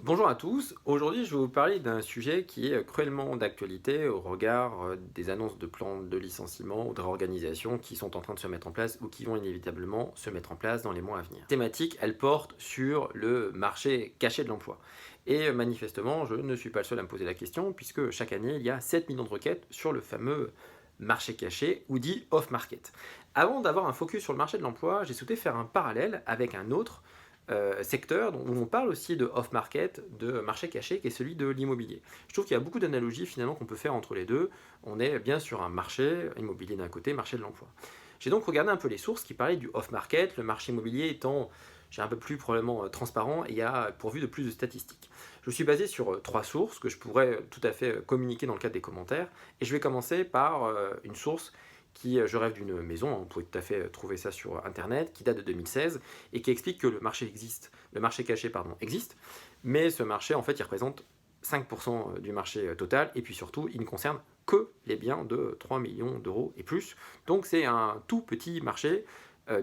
Bonjour à tous, aujourd'hui je vais vous parler d'un sujet qui est cruellement d'actualité au regard des annonces de plans de licenciement ou de réorganisation qui sont en train de se mettre en place ou qui vont inévitablement se mettre en place dans les mois à venir. La thématique, elle porte sur le marché caché de l'emploi. Et manifestement, je ne suis pas le seul à me poser la question puisque chaque année, il y a 7 millions de requêtes sur le fameux marché caché ou dit off-market. Avant d'avoir un focus sur le marché de l'emploi, j'ai souhaité faire un parallèle avec un autre secteur dont on parle aussi de off-market, de marché caché, qui est celui de l'immobilier. Je trouve qu'il y a beaucoup d'analogies finalement qu'on peut faire entre les deux. On est bien sur un marché immobilier d'un côté, marché de l'emploi. J'ai donc regardé un peu les sources qui parlaient du off-market, le marché immobilier étant un peu plus probablement transparent et a pourvu de plus de statistiques. Je me suis basé sur trois sources que je pourrais tout à fait communiquer dans le cadre des commentaires et je vais commencer par une source qui, je rêve d'une maison, on pourrait tout à fait trouver ça sur internet, qui date de 2016 et qui explique que le marché existe, le marché caché pardon, existe, mais ce marché en fait il représente 5% du marché total et puis surtout il ne concerne que les biens de 3 millions d'euros et plus. Donc c'est un tout petit marché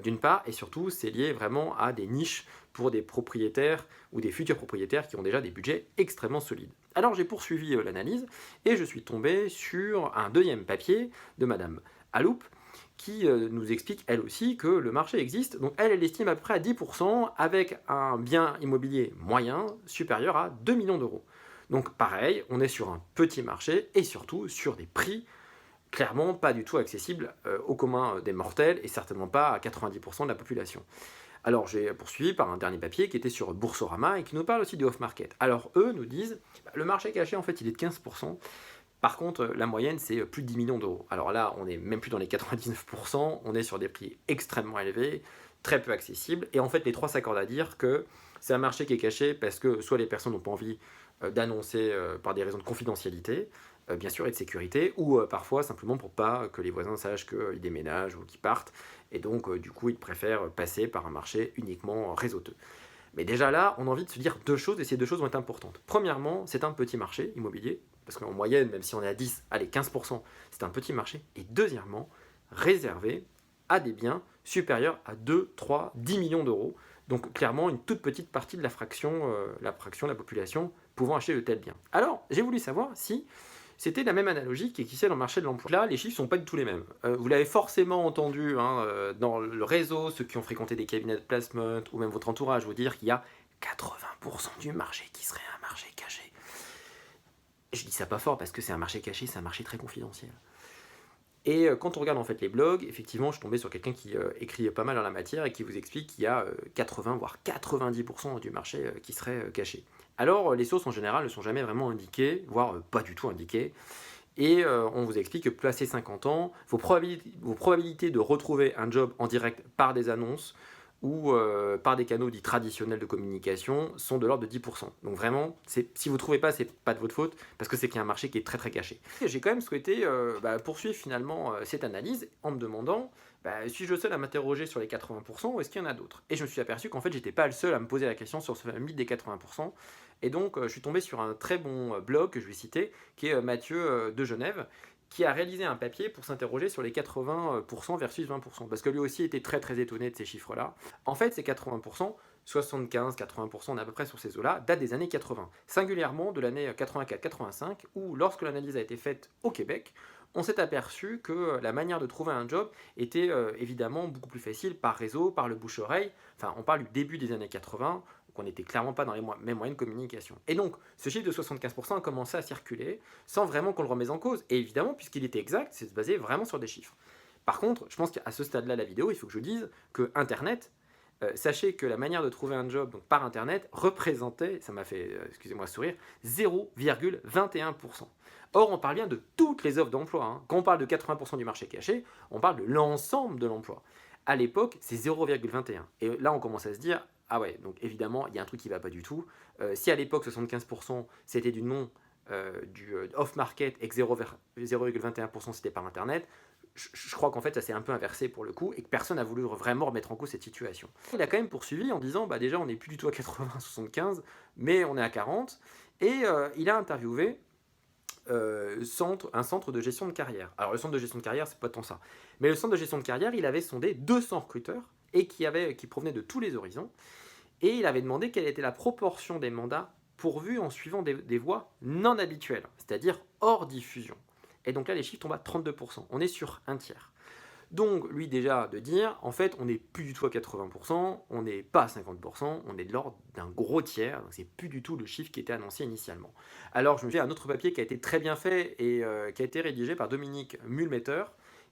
d'une part et surtout c'est lié vraiment à des niches pour des propriétaires ou des futurs propriétaires qui ont déjà des budgets extrêmement solides. Alors j'ai poursuivi l'analyse et je suis tombé sur un deuxième papier de Madame Aloup qui nous explique elle aussi que le marché existe. Donc elle estime à peu près à 10% avec un bien immobilier moyen supérieur à 2 millions d'euros. Donc pareil, on est sur un petit marché et surtout sur des prix clairement pas du tout accessibles au commun des mortels et certainement pas à 90% de la population. Alors j'ai poursuivi par un dernier papier qui était sur Boursorama et qui nous parle aussi du off-market. Alors eux nous disent, le marché caché en fait il est de 15%. Par contre, la moyenne, c'est plus de 10 millions d'euros. Alors là, on n'est même plus dans les 99%, on est sur des prix extrêmement élevés, très peu accessibles. Et en fait, les trois s'accordent à dire que c'est un marché qui est caché parce que soit les personnes n'ont pas envie d'annoncer par des raisons de confidentialité, bien sûr, et de sécurité, ou parfois simplement pour pas que les voisins sachent qu'ils déménagent ou qu'ils partent. Et donc, du coup, ils préfèrent passer par un marché uniquement réseauteux. Mais déjà là, on a envie de se dire deux choses, et ces deux choses vont être importantes. Premièrement, c'est un petit marché immobilier, parce qu'en moyenne, même si on est à 10, allez, 15%, c'est un petit marché. Et deuxièmement, réservé à des biens supérieurs à 2, 3, 10 millions d'euros. Donc clairement, une toute petite partie de la fraction de la population pouvant acheter de tels biens. Alors, j'ai voulu savoir si c'était la même analogie qui existait dans le marché de l'emploi. Là, les chiffres ne sont pas du tout les mêmes. Vous l'avez forcément entendu dans le réseau, ceux qui ont fréquenté des cabinets de placement ou même votre entourage vous dire qu'il y a 80% du marché qui serait un marché caché. Je dis ça pas fort parce que c'est un marché caché, c'est un marché très confidentiel. Et quand on regarde en fait les blogs, effectivement, je suis tombé sur quelqu'un qui écrit pas mal dans la matière et qui vous explique qu'il y a 80 voire 90% du marché qui serait caché. Alors, les sources en général ne sont jamais vraiment indiquées, voire pas du tout indiquées. Et on vous explique que passé 50 ans, vos probabilités de retrouver un job en direct par des annonces ou par des canaux dits traditionnels de communication sont de l'ordre de 10%. Donc vraiment, si vous ne trouvez pas, c'est pas de votre faute, parce que c'est qu'il y a un marché qui est très très caché. J'ai quand même souhaité poursuivre finalement cette analyse en me demandant, suis-je le seul à m'interroger sur les 80% ou est-ce qu'il y en a d'autres? Et je me suis aperçu qu'en fait, j'étais pas le seul à me poser la question sur ce mythe des 80%. Et donc, je suis tombé sur un très bon blog que je vais citer, qui est Mathieu de Genève, qui a réalisé un papier pour s'interroger sur les 80% versus 20%, parce que lui aussi était très très étonné de ces chiffres-là. En fait, ces 80%, 75-80%, on est à peu près sur ces eaux-là, datent des années 80, singulièrement de l'année 84-85, où lorsque l'analyse a été faite au Québec, on s'est aperçu que la manière de trouver un job était évidemment beaucoup plus facile par réseau, par le bouche-oreille. Enfin, on parle du début des années 80, qu'on n'était clairement pas dans les mêmes moyens de communication. Et donc, ce chiffre de 75% a commencé à circuler sans vraiment qu'on le remette en cause. Et évidemment, puisqu'il était exact, c'est basé vraiment sur des chiffres. Par contre, je pense qu'à ce stade-là de la vidéo, il faut que je dise que Internet, sachez que la manière de trouver un job donc par Internet représentait, ça m'a fait, excusez-moi, sourire, 0,21%. Or, on parle bien de toutes les offres d'emploi. Hein. Quand on parle de 80% du marché caché, on parle de l'ensemble de l'emploi. À l'époque, c'est 0,21. Et là, on commence à se dire, ah ouais, donc évidemment, il y a un truc qui ne va pas du tout. Si à l'époque, 75%, c'était du non du off-market et que 0,21% c'était par Internet, je crois qu'en fait ça s'est un peu inversé pour le coup et que personne n'a voulu vraiment remettre en cause cette situation. Il a quand même poursuivi en disant déjà on n'est plus du tout à 80-75 mais on est à 40 et il a interviewé un centre de gestion de carrière. Alors le centre de gestion de carrière c'est pas tant ça, mais le centre de gestion de carrière il avait sondé 200 recruteurs et qui provenaient de tous les horizons et il avait demandé quelle était la proportion des mandats pourvu en suivant des voies non habituelles, c'est-à-dire hors diffusion. Et donc là, les chiffres tombent à 32%. On est sur un tiers. Donc, lui, déjà, de dire, en fait, on n'est plus du tout à 80%, on n'est pas à 50%, on est de l'ordre d'un gros tiers, donc c'est plus du tout le chiffre qui était annoncé initialement. Alors, je me fais un autre papier qui a été très bien fait et qui a été rédigé par Dominique Mulmeter,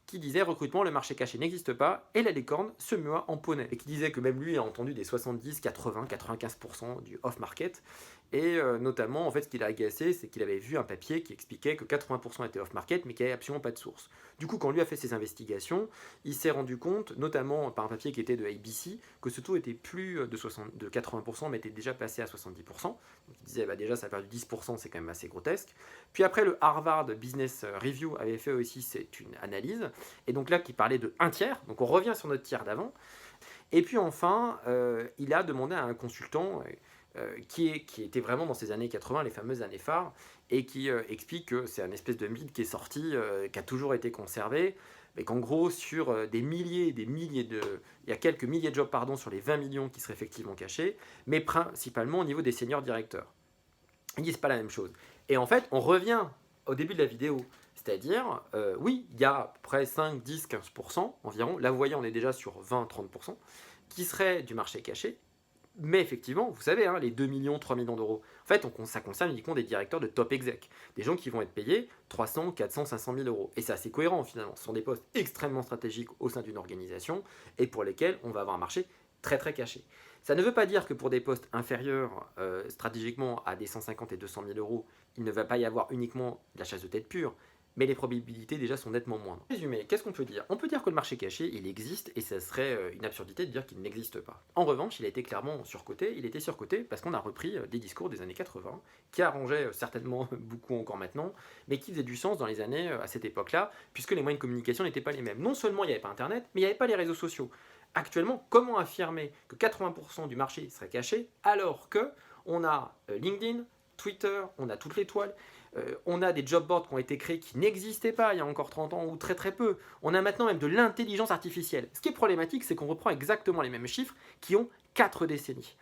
qui disait recrutement, le marché caché n'existe pas et la licorne se mue en poney. Et qui disait que même lui a entendu des 70, 80, 95% du off-market. Et notamment, en fait, ce qui l'a agacé, c'est qu'il avait vu un papier qui expliquait que 80% était off-market, mais qu'il n'y avait absolument pas de source. Du coup, quand lui a fait ses investigations, il s'est rendu compte, notamment par un papier qui était de ABC, que ce taux était plus de 80%, mais était déjà passé à 70%. Donc il disait, bah déjà, ça a perdu 10%, c'est quand même assez grotesque. Puis après, le Harvard Business Review avait fait aussi une analyse, et donc là, qui parlait de un tiers, donc on revient sur notre tiers d'avant. Et puis enfin, il a demandé à un consultant qui était vraiment dans ces années 80, les fameuses années phares, et qui explique que c'est un espèce de mythe qui est sorti, qui a toujours été conservé, mais qu'en gros, sur des milliers de... Il y a quelques milliers de jobs, pardon, sur les 20 millions qui seraient effectivement cachés, mais principalement au niveau des seniors directeurs. Ils disent pas la même chose. Et en fait, on revient au début de la vidéo. C'est-à-dire, oui, il y a à peu près 5, 10, 15% environ, là vous voyez on est déjà sur 20-30%, qui serait du marché caché, mais effectivement, vous savez, hein, les 2 millions, 3 millions d'euros, en fait, ça concerne uniquement des directeurs de top exec, des gens qui vont être payés 300, 400, 500 000 euros. Et c'est assez cohérent finalement, ce sont des postes extrêmement stratégiques au sein d'une organisation et pour lesquels on va avoir un marché très très caché. Ça ne veut pas dire que pour des postes inférieurs stratégiquement à des 150 et 200 000 euros, il ne va pas y avoir uniquement de la chasse de tête pure, mais les probabilités déjà sont nettement moindres. Résumé, qu'est-ce qu'on peut dire? On peut dire que le marché caché, il existe, et ça serait une absurdité de dire qu'il n'existe pas. En revanche, il a été clairement surcoté, il était surcoté parce qu'on a repris des discours des années 80, qui arrangeaient certainement beaucoup encore maintenant, mais qui faisaient du sens dans les années à cette époque-là, puisque les moyens de communication n'étaient pas les mêmes. Non seulement il n'y avait pas Internet, mais il n'y avait pas les réseaux sociaux. Actuellement, comment affirmer que 80% du marché serait caché, alors que on a LinkedIn, Twitter, on a toutes les toiles, on a des job boards qui ont été créés qui n'existaient pas il y a encore 30 ans ou très très peu. On a maintenant même de l'intelligence artificielle. Ce qui est problématique, c'est qu'on reprend exactement les mêmes chiffres qui ont 4 décennies.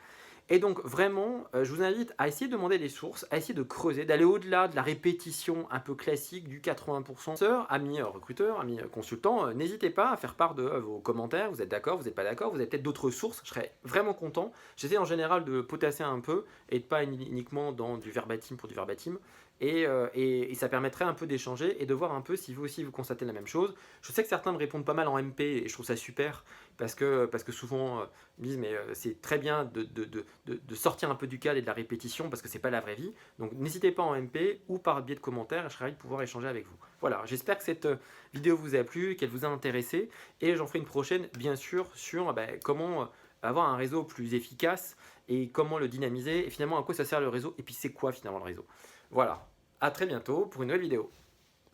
Et donc vraiment, je vous invite à essayer de demander les sources, à essayer de creuser, d'aller au-delà de la répétition un peu classique du 80%. Sœurs, amis recruteurs, amis consultants, n'hésitez pas à faire part de vos commentaires, vous êtes d'accord, vous n'êtes pas d'accord, vous avez peut-être d'autres sources, je serais vraiment content. J'essaie en général de potasser un peu et de pas uniquement dans du verbatim pour du verbatim. Et ça permettrait un peu d'échanger et de voir un peu si vous aussi vous constatez la même chose. Je sais que certains me répondent pas mal en MP et je trouve ça super parce que souvent ils me disent mais c'est très bien de sortir un peu du cadre et de la répétition parce que c'est pas la vraie vie. Donc n'hésitez pas en MP ou par biais de commentaires, je serais ravi de pouvoir échanger avec vous. Voilà, j'espère que cette vidéo vous a plu, qu'elle vous a intéressé et j'en ferai une prochaine bien sûr sur comment avoir un réseau plus efficace et comment le dynamiser et finalement à quoi ça sert le réseau et puis c'est quoi finalement le réseau. Voilà, à très bientôt pour une nouvelle vidéo.